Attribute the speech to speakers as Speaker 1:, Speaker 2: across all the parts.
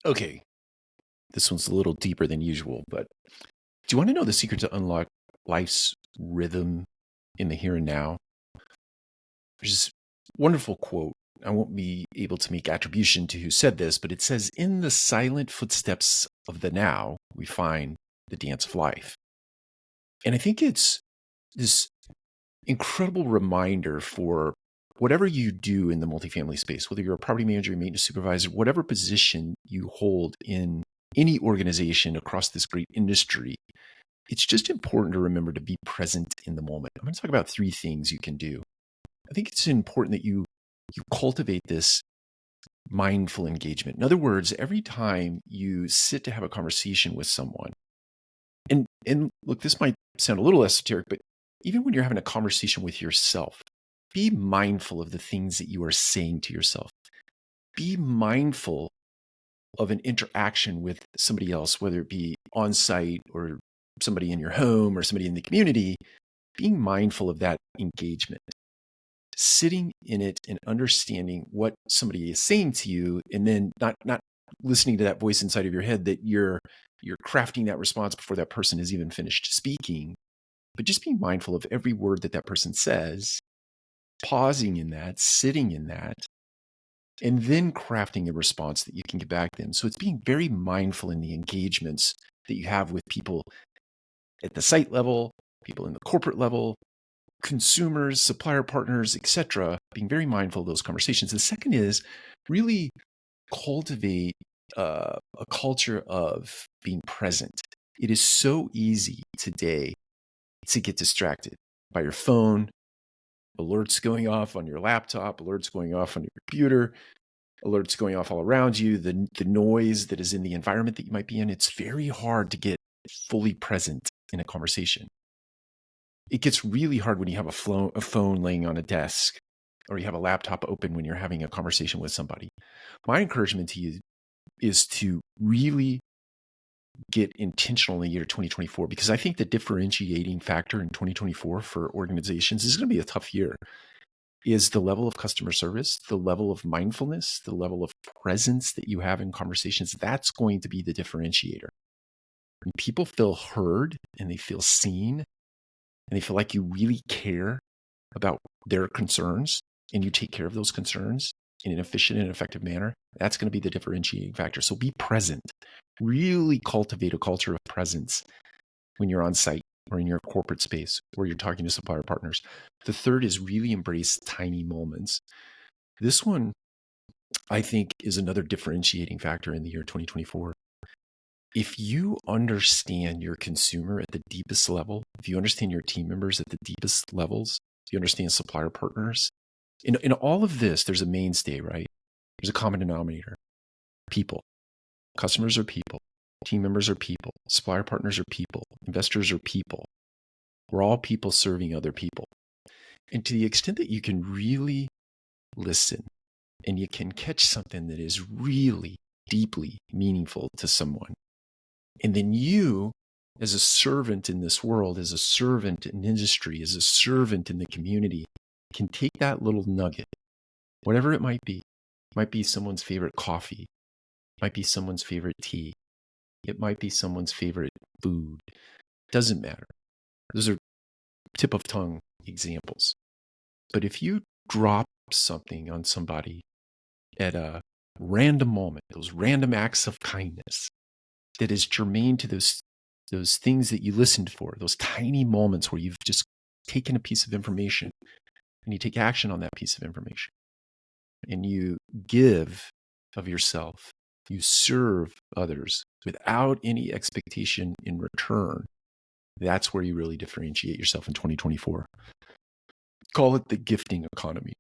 Speaker 1: Okay, this one's a little deeper than usual, but do you want to know the secret to unlock life's rhythm in the here and now? There's this wonderful quote. I won't be able to make attribution to who said this, but it says, "In the silent footsteps of the now, we find the dance of life." And I think it's this incredible reminder for whatever you do in the multifamily space, whether you're a property manager, maintenance supervisor, whatever position you hold in any organization across this great industry, it's just important to remember to be present in the moment. I'm going to talk about 3 things you can do. I think it's important that you cultivate this mindful engagement. In other words, every time you sit to have a conversation with someone, and look, this might sound a little esoteric, but even when you're having a conversation with yourself, be mindful of the things that you are saying to yourself. Be mindful of an interaction with somebody else, whether it be on site or somebody in your home or somebody in the community. Being mindful of that engagement, sitting in it and understanding what somebody is saying to you, and then not listening to that voice inside of your head that you're crafting that response before that person has even finished speaking, but just being mindful of every word that that person says, pausing in that, sitting in that, and then crafting a response that you can get back to them. So it's being very mindful in the engagements that you have with people at the site level, people in the corporate level, consumers, supplier partners, etc., being very mindful of those conversations. The second is really cultivate a culture of being present. It is so easy today to get distracted by your phone, alerts going off on your laptop, alerts going off on your computer, alerts going off all around you, the noise that is in the environment that you might be in. It's very hard to get fully present in a conversation. It gets really hard when you have a phone laying on a desk or you have a laptop open when you're having a conversation with somebody. My encouragement to you is to really get intentional in the year 2024, because I think the differentiating factor in 2024 for organizations is going to be a tough year, is the level of customer service, the level of mindfulness, the level of presence that you have in conversations. That's going to be the differentiator. When people feel heard and they feel seen and they feel like you really care about their concerns and you take care of those concerns in an efficient and effective manner, that's going to be the differentiating factor. So be present. Really cultivate a culture of presence when you're on site or in your corporate space or you're talking to supplier partners. The third is really embrace tiny moments. This one, I think, is another differentiating factor in the year 2024. If you understand your consumer at the deepest level, if you understand your team members at the deepest levels, if you understand supplier partners, in all of this, there's a mainstay, right? There's a common denominator. People. Customers are people. Team members are people. Supplier partners are people. Investors are people. We're all people serving other people. And to the extent that you can really listen and you can catch something that is really deeply meaningful to someone, and then you, as a servant in this world, as a servant in industry, as a servant in the community, can take that little nugget, whatever it might be someone's favorite coffee, might be someone's favorite tea, it might be someone's favorite food, doesn't matter. Those are tip of tongue examples. But if you drop something on somebody at a random moment, those random acts of kindness that is germane to those things that you listened for, those tiny moments where you've just taken a piece of information and you take action on that piece of information and you give of yourself, you serve others without any expectation in return, that's where you really differentiate yourself in 2024. Call it the gifting economy.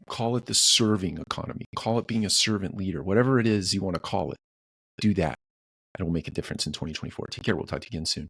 Speaker 1: Call it the serving economy. Call it being a servant leader. Whatever it is you want to call it, do that. It will make a difference in 2024. Take care. We'll talk to you again soon.